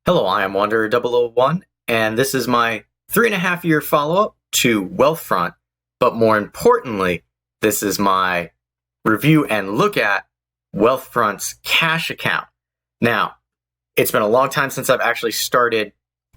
Hello, I am Wanderer001, and this is my 3.5-year follow-up to Wealthfront. But more importantly, this is my review and look at Wealthfront's cash account. Now, it's been a long time since I've actually started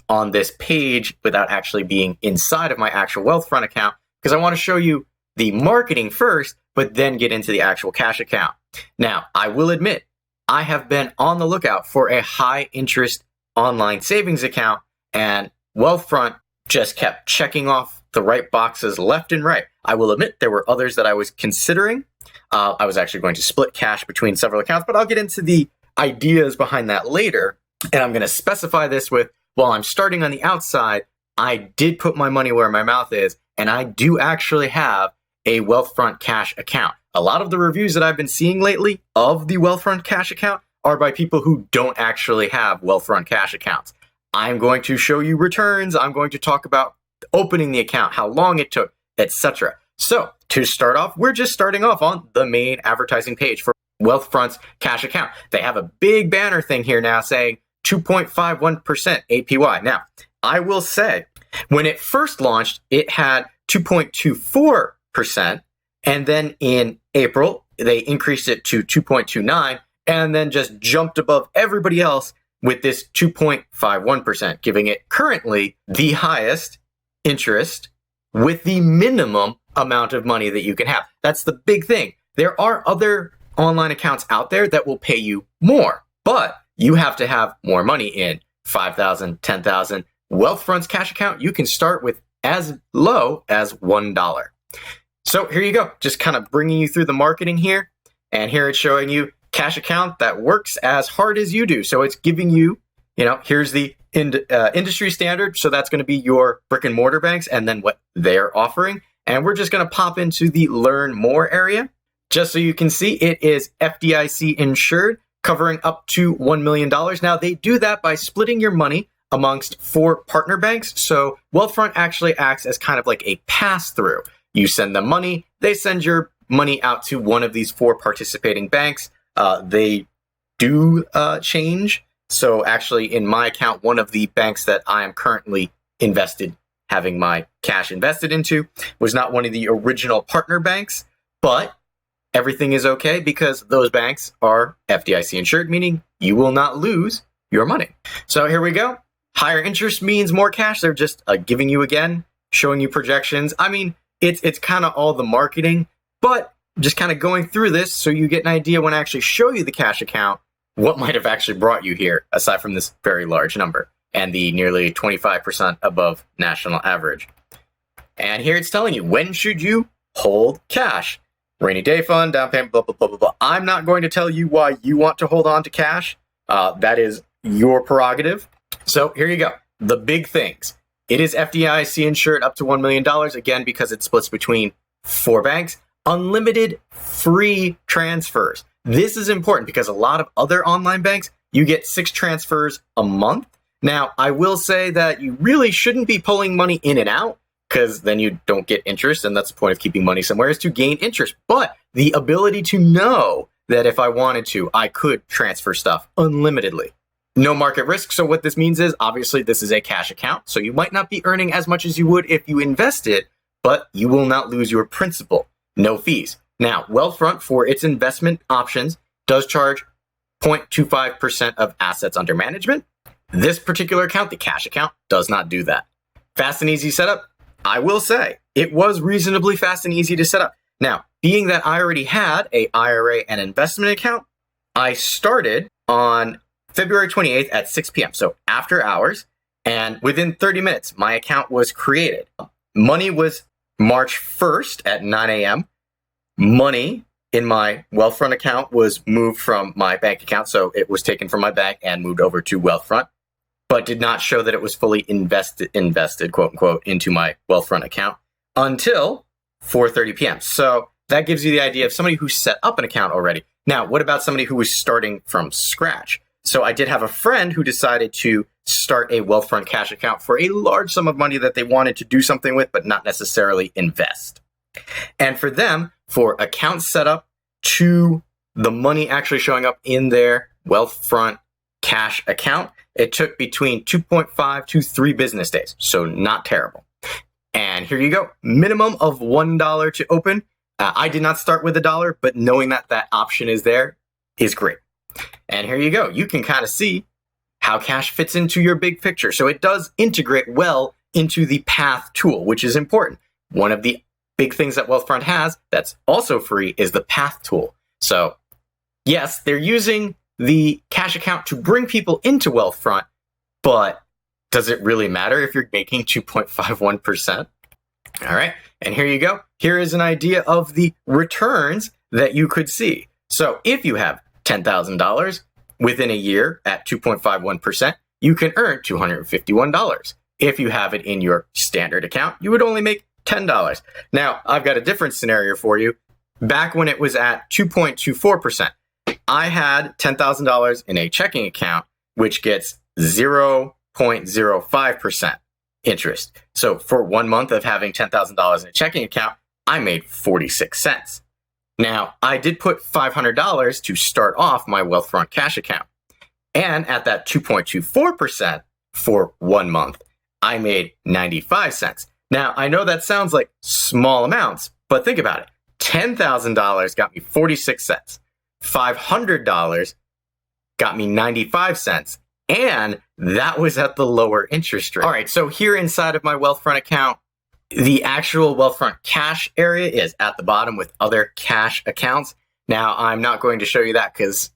on this page without actually being inside of my actual Wealthfront account, because I want to show you the marketing first, but then get into the actual cash account. Now, I will admit, I have been on the lookout for a high interest online savings account, and Wealthfront just kept checking off the right boxes left and right. I will admit there were others that I was considering. I was actually going to split cash between several accounts, but I'll get into the ideas behind that later. And I'm going to specify this with, while I'm starting on the outside, I did put my money where my mouth is, and I do actually have a Wealthfront Cash account. A lot of the reviews that I've been seeing lately of the Wealthfront Cash account are by people who don't actually have Wealthfront Cash accounts. I'm going to show you returns. I'm going to talk about opening the account, how long it took, etc. So to start off, we're just starting off on the main advertising page for Wealthfront's cash account. They have a big banner thing here now saying 2.51% APY. Now, I will say, when it first launched, it had 2.24%, and then in April, they increased it to 2.29%, and then just jumped above everybody else with this 2.51%, giving it currently the highest interest with the minimum amount of money that you can have. That's the big thing. There are other online accounts out there that will pay you more, but you have to have more money in. $5,000, $10,000. Wealthfront's cash account, you can start with as low as $1. So here you go, just kind of bringing you through the marketing here. And here it's showing you cash account that works as hard as you do. So it's giving you, here's the industry standard. So that's going to be your brick and mortar banks and then what they're offering. And we're just going to pop into the learn more area. Just so you can see, it is FDIC insured, covering up to $1 million. Now, they do that by splitting your money amongst 4 partner banks. So Wealthfront actually acts as kind of like a pass-through. You send them money, they send your money out to one of these 4 participating banks. They do change. So actually, in my account, one of the banks that I am currently having my cash invested into, was not one of the original partner banks, but everything is okay because those banks are FDIC insured, meaning you will not lose your money. So here we go. Higher interest means more cash. They're just giving you again, showing you projections. I mean, it's kind of all the marketing, but just kind of going through this so you get an idea when I actually show you the cash account, what might have actually brought you here, aside from this very large number and the nearly 25% above national average. And here it's telling you, when should you hold cash? Rainy day fund, down payment, blah, blah, blah, blah, blah. I'm not going to tell you why you want to hold on to cash. That is your prerogative. So here you go. The big things. It is FDIC insured up to $1 million, again, because it splits between 4 banks. Unlimited free transfers. This is important because a lot of other online banks, you get 6 transfers a month. Now, I will say that you really shouldn't be pulling money in and out because then you don't get interest, and that's the point of keeping money somewhere, is to gain interest. But the ability to know that if I wanted to, I could transfer stuff unlimitedly. No market risk. So what this means is, obviously, this is a cash account, so you might not be earning as much as you would if you invested, but you will not lose your principal. No fees. Now, Wealthfront, for its investment options, does charge 0.25% of assets under management. This particular account, the cash account, does not do that. Fast and easy setup. I will say it was reasonably fast and easy to set up. Now, being that I already had a IRA and investment account, I started on February 28th at 6 p.m. So after hours, and within 30 minutes, my account was created. Money was March 1st at 9 a.m. Money in my Wealthfront account was moved from my bank account. So it was taken from my bank and moved over to Wealthfront, but did not show that it was fully invested, quote unquote, into my Wealthfront account until 4:30 p.m. So that gives you the idea of somebody who set up an account already. Now, what about somebody who was starting from scratch? So I did have a friend who decided to start a Wealthfront Cash account for a large sum of money that they wanted to do something with, but not necessarily invest. And for them, for account setup to the money actually showing up in their Wealthfront cash account, it took between 2.5 to 3 business days. So not terrible. And here you go. Minimum of $1 to open. I did not start with $1, but knowing that that option is there is great. And here you go. You can kind of see how cash fits into your big picture. So it does integrate well into the Path tool, which is important. One of the big things that Wealthfront has that's also free is the Path tool. So yes, they're using the cash account to bring people into Wealthfront, but does it really matter if you're making 2.51%? All right, and here you go. Here is an idea of the returns that you could see. So if you have $10,000 within a year at 2.51%, you can earn $251. If you have it in your standard account, you would only make $10. Now, I've got a different scenario for you. Back when it was at 2.24%, I had $10,000 in a checking account, which gets 0.05% interest. So for 1 month of having $10,000 in a checking account, I made 46 cents. Now, I did put $500 to start off my Wealthfront Cash account. And at that 2.24% for 1 month, I made 95 cents. Now, I know that sounds like small amounts, but think about it. $10,000 got me 46 cents. $500 got me 95 cents. And that was at the lower interest rate. All right, so here inside of my Wealthfront account, the actual Wealthfront Cash area is at the bottom with other cash accounts. Now, I'm not going to show you that because,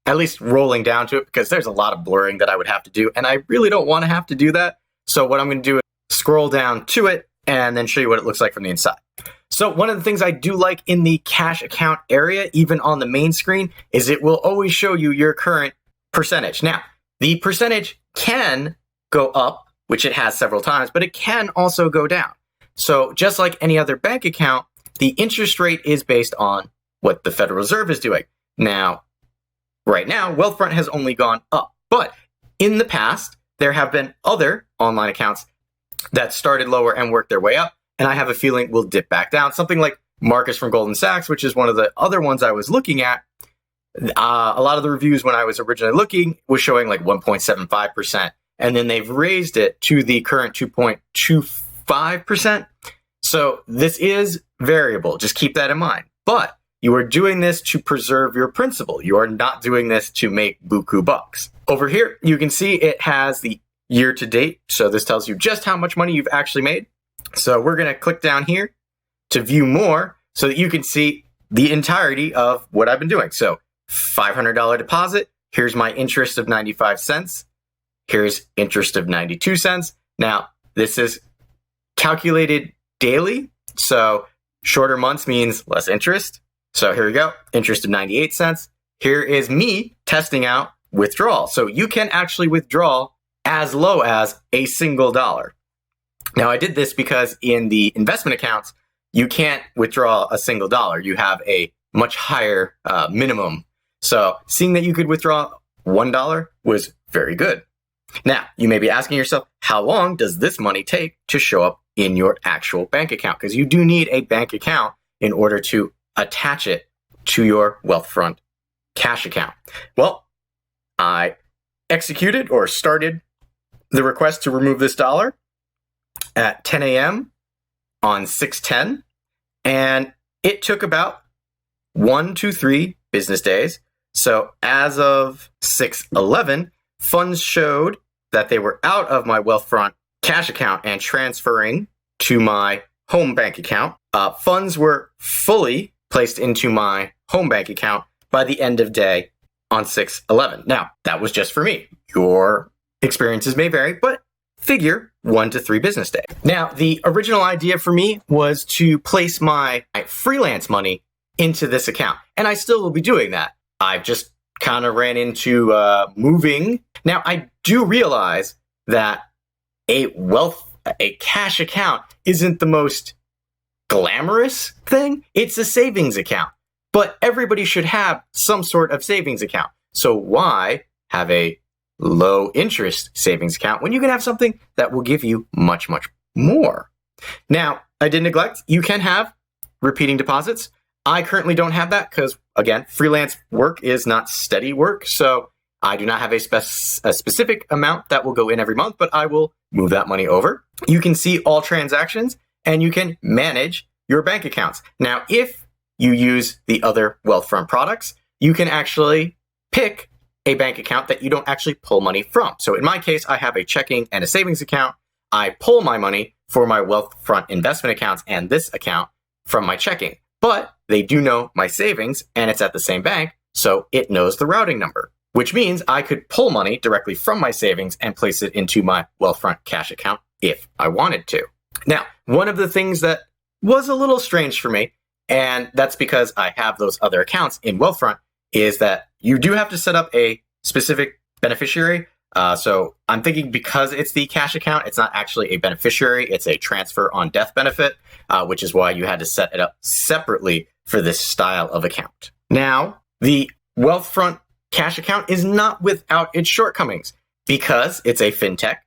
at least rolling down to it, because there's a lot of blurring that I would have to do, and I really don't want to have to do that. So what I'm going to do is scroll down to it and then show you what it looks like from the inside. So one of the things I do like in the cash account area, even on the main screen, is it will always show you your current percentage. Now, the percentage can go up, which it has several times, but it can also go down. So just like any other bank account, the interest rate is based on what the Federal Reserve is doing. Now, right now, Wealthfront has only gone up, but in the past, there have been other online accounts that started lower and worked their way up, and I have a feeling will dip back down. Something like Marcus from Goldman Sachs, which is one of the other ones I was looking at, a lot of the reviews when I was originally looking was showing like 1.75%, and then they've raised it to the current 2.25%. So this is variable. Just keep that in mind. But you are doing this to preserve your principal. You are not doing this to make buku bucks. Over here, you can see it has the year to date. So this tells you just how much money you've actually made. So we're going to click down here to view more so that you can see the entirety of what I've been doing. So $500 deposit. Here's my interest of 95 cents. Here's interest of 92 cents. Now, this is calculated daily. So shorter months means less interest. So here we go. Interest of 98 cents. Here is me testing out withdrawal. So you can actually withdraw as low as a single dollar. Now, I did this because in the investment accounts, you can't withdraw a single dollar. You have a much higher minimum. So seeing that you could withdraw $1 was very good. Now, you may be asking yourself, how long does this money take to show up in your actual bank account? Because you do need a bank account in order to attach it to your Wealthfront Cash account. Well, I executed or started the request to remove this dollar at 10 a.m. on 6/10, and it took about 1 to 3 business days. So as of 6/11, funds showed that they were out of my Wealthfront Cash account and transferring to my home bank account. Funds were fully placed into my home bank account by the end of day on 6/11. Now, that was just for me. Your experiences may vary, but figure 1 to 3 business days. Now, the original idea for me was to place my freelance money into this account, and I still will be doing that. I've just kind of ran into moving. Now, I do realize that a cash account isn't the most glamorous thing. It's a savings account, but everybody should have some sort of savings account. So why have a low interest savings account when you can have something that will give you much, much more? Now, I did neglect, you can have repeating deposits. I currently don't have that because, again, freelance work is not steady work. So I do not have a specific amount that will go in every month, but I will move that money over. You can see all transactions and you can manage your bank accounts. Now, if you use the other Wealthfront products, you can actually pick a bank account that you don't actually pull money from. So in my case, I have a checking and a savings account. I pull my money for my Wealthfront investment accounts and this account from my checking, but they do know my savings and it's at the same bank, so it knows the routing number, which means I could pull money directly from my savings and place it into my Wealthfront Cash account if I wanted to. Now, one of the things that was a little strange for me, and that's because I have those other accounts in Wealthfront, is that you do have to set up a specific beneficiary. So I'm thinking because it's the cash account, it's not actually a beneficiary, it's a transfer on death benefit, which is why you had to set it up separately for this style of account. Now, the Wealthfront Cash account is not without its shortcomings. Because it's a fintech,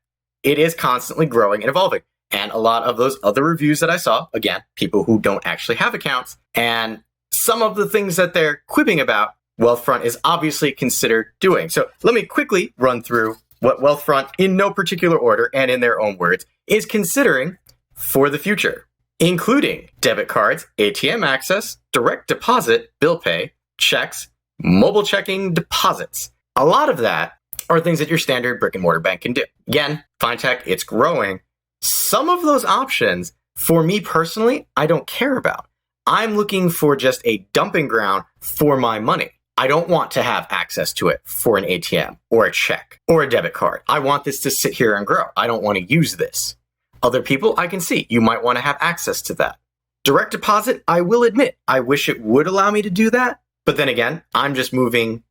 it is constantly growing and evolving. And a lot of those other reviews that I saw, again, people who don't actually have accounts, and some of the things that they're quibbing about, Wealthfront is obviously considered doing. So let me quickly run through what Wealthfront, in no particular order and in their own words, is considering for the future, including debit cards, ATM access, direct deposit, bill pay, checks, mobile checking, deposits. A lot of that are things that your standard brick and mortar bank can do. Again, fintech, it's growing. Some of those options, for me personally, I don't care about. I'm looking for just a dumping ground for my money. I don't want to have access to it for an ATM or a check or a debit card. I want this to sit here and grow. I don't want to use this. Other people, I can see, you might want to have access to that. Direct deposit, I will admit, I wish it would allow me to do that. But then again, I'm just moving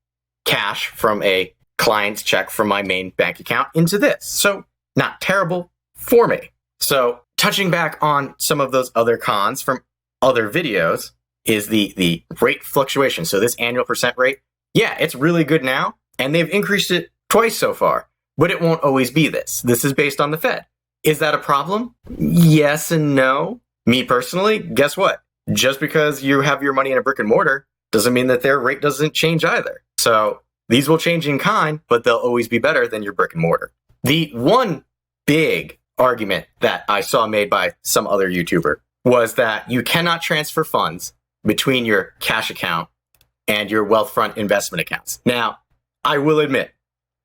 cash from a client's check from my main bank account into this. So not terrible for me. So touching back on some of those other cons from other videos, is the rate fluctuation. So this annual percent rate, yeah, it's really good now, and they've increased it twice so far, but it won't always be this. This is based on the Fed. Is that a problem? Yes and no. Me personally, guess what? Just because you have your money in a brick and mortar doesn't mean that their rate doesn't change either. So these will change in kind, but they'll always be better than your brick and mortar. The one big argument that I saw made by some other YouTuber was that you cannot transfer funds between your cash account and your Wealthfront investment accounts. Now, I will admit,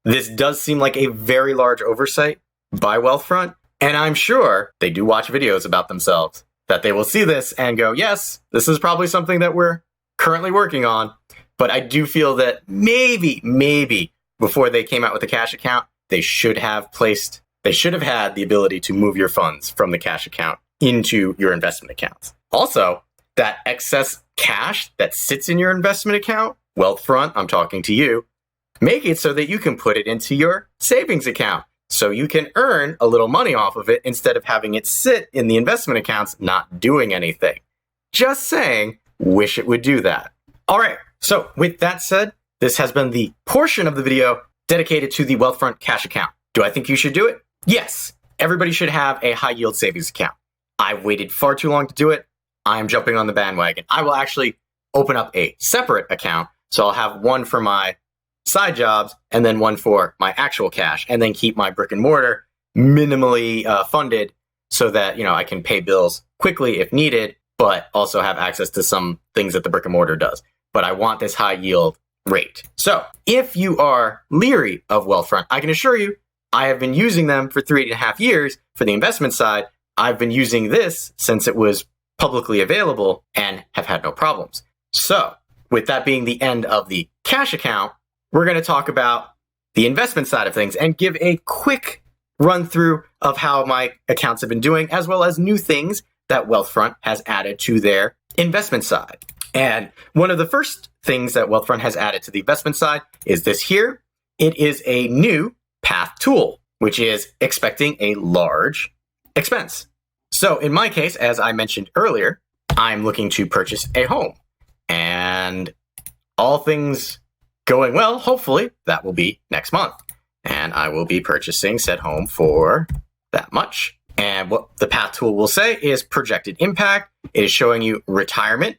this does seem like a very large oversight by Wealthfront, and I'm sure they do watch videos about themselves, that they will see this and go, yes, this is probably something that we're currently working on, but I do feel that maybe before they came out with the cash account, they should have had the ability to move your funds from the cash account into your investment accounts. Also, that excess cash that sits in your investment account, Wealthfront, I'm talking to you, make it so that you can put it into your savings account so you can earn a little money off of it instead of having it sit in the investment accounts not doing anything. Just saying, wish it would do that. All right, so with that said, this has been the portion of the video dedicated to the Wealthfront Cash account. Do I think you should do it? Yes, everybody should have a high yield savings account. I've waited far too long to do it. I'm jumping on the bandwagon. I will actually open up a separate account. So I'll have one for my side jobs and then one for my actual cash, and then keep my brick and mortar minimally funded so that, I can pay bills quickly if needed, but also have access to some things that the brick and mortar does. But I want this high yield rate. So if you are leery of Wealthfront, I can assure you, I have been using them for 3.5 years for the investment side. I've been using this since it was publicly available and have had no problems. So with that being the end of the cash account, we're going to talk about the investment side of things and give a quick run through of how my accounts have been doing, as well as new things that Wealthfront has added to their investment side. And one of the first things that Wealthfront has added to the investment side is this here. It is a new path tool, which is expecting a large expense. So in my case, as I mentioned earlier, I'm looking to purchase a home, and all things going well, hopefully that will be next month. And I will be purchasing said home for that much. And what the path tool will say is projected impact. It is showing you retirement.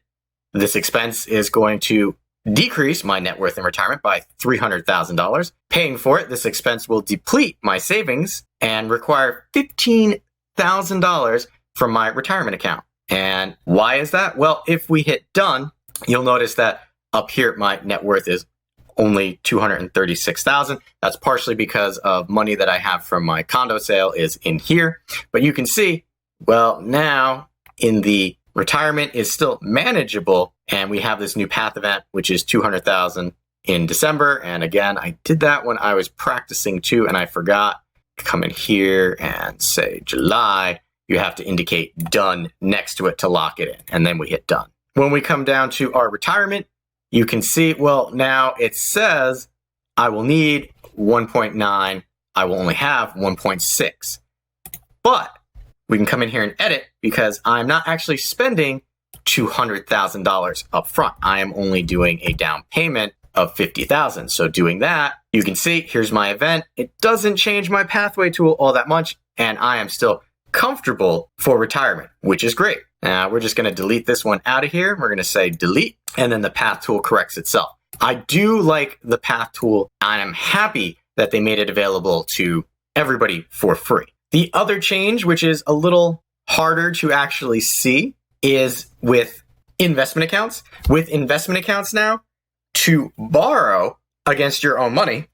This expense is going to decrease my net worth in retirement by $300,000. Paying for it, this expense will deplete my savings and require $15,000 from my retirement account. And why is that? Well, if we hit done, you'll notice that up here, my net worth is only $236,000. That's partially because of money that I have from my condo sale is in here. But you can see, well, now in the retirement is still manageable. And we have this new path event, which is $200,000 in December. And again, I did that when I was practicing too, and I forgot. Come in here and say July. You have to indicate done next to it to lock it in. And then we hit done. When we come down to our retirement, you can see, well, now it says I will need 1.9. I will only have 1.6. But we can come in here and edit because I'm not actually spending $200,000 up front. I am only doing a down payment of $50,000. So doing that, you can see here's my event. It doesn't change my pathway tool all that much, and I am still comfortable for retirement, which is great. Now we're just going to delete this one out of here. We're going to say delete, and then the path tool corrects itself. I do like the path tool, and I'm happy that they made it available to everybody for free. The other change, which is a little harder to actually see, is with investment accounts. With investment accounts now, to borrow against your own money,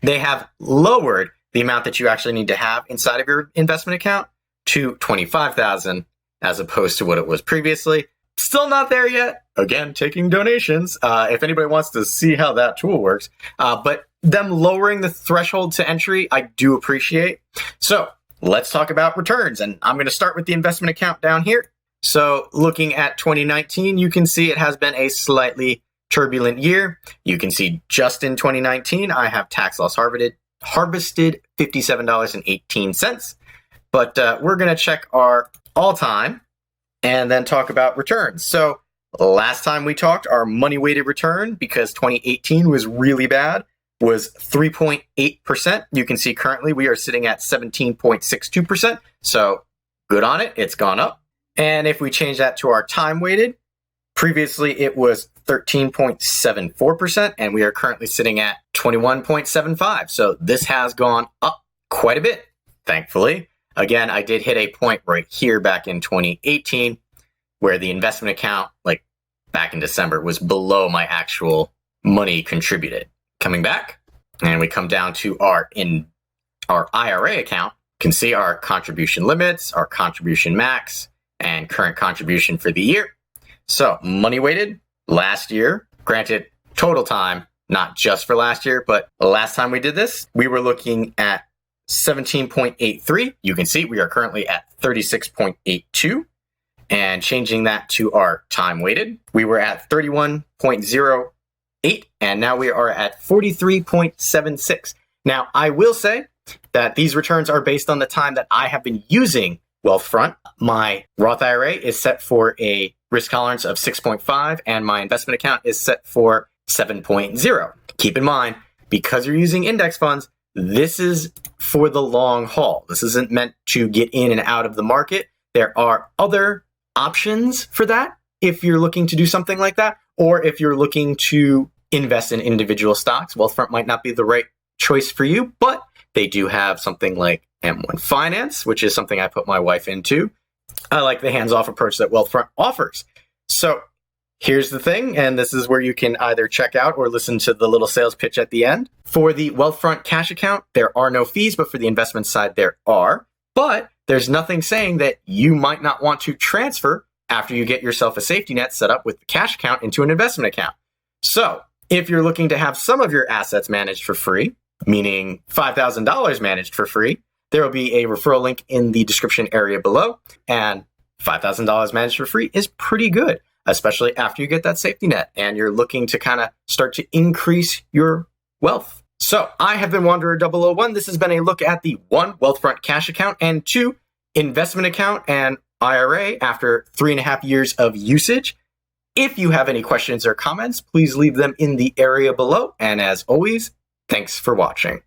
they have lowered the amount that you actually need to have inside of your investment account to $25,000 as opposed to what it was previously. Still not there yet. Again, taking donations. If anybody wants to see how that tool works, but them lowering the threshold to entry, I do appreciate. So let's talk about returns. And I'm going to start with the investment account down here. So looking at 2019, you can see it has been a slightly turbulent year. You can see just in 2019, I have tax loss harvested $57.18. But we're going to check our all-time and then talk about returns. So last time we talked, our money-weighted return, because 2018 was really bad, was 3.8%. You can see currently we are sitting at 17.62%. So good on it. It's gone up. And if we change that to our time-weighted, previously it was 13.74%, and we are currently sitting at 21.75%. So this has gone up quite a bit, thankfully. Again, I did hit a point right here back in 2018 where the investment account, like back in December, was below my actual money contributed. Coming back, and we come down to our IRA account, you can see our contribution limits, our contribution max, and current contribution for the year. So money weighted last year, granted total time, not just for last year, but the last time we did this, we were looking at 17.83. You can see we are currently at 36.82. And changing that to our time weighted, we were at 31.08, and now we are at 43.76. Now, I will say that these returns are based on the time that I have been using Wealthfront. My Roth IRA is set for a risk tolerance of 6.5, and my investment account is set for 7.0. Keep in mind, because you're using index funds, this is for the long haul. This isn't meant to get in and out of the market. There are other options for that if you're looking to do something like that, or if you're looking to invest in individual stocks. Wealthfront might not be the right choice for you, but they do have something like M1 Finance, which is something I put my wife into. I like the hands-off approach that Wealthfront offers. So here's the thing, and this is where you can either check out or listen to the little sales pitch at the end. For the Wealthfront Cash account, there are no fees, but for the investment side, there are. But there's nothing saying that you might not want to transfer after you get yourself a safety net set up with the cash account into an investment account. So if you're looking to have some of your assets managed for free, meaning $5,000 managed for free, there will be a referral link in the description area below. And $5,000 managed for free is pretty good, especially after you get that safety net and you're looking to kind of start to increase your wealth. So I have been Wanderer 001. This has been a look at the 1, Wealthfront Cash account, and 2, investment account and IRA after 3.5 years of usage. If you have any questions or comments, please leave them in the area below. And as always, thanks for watching.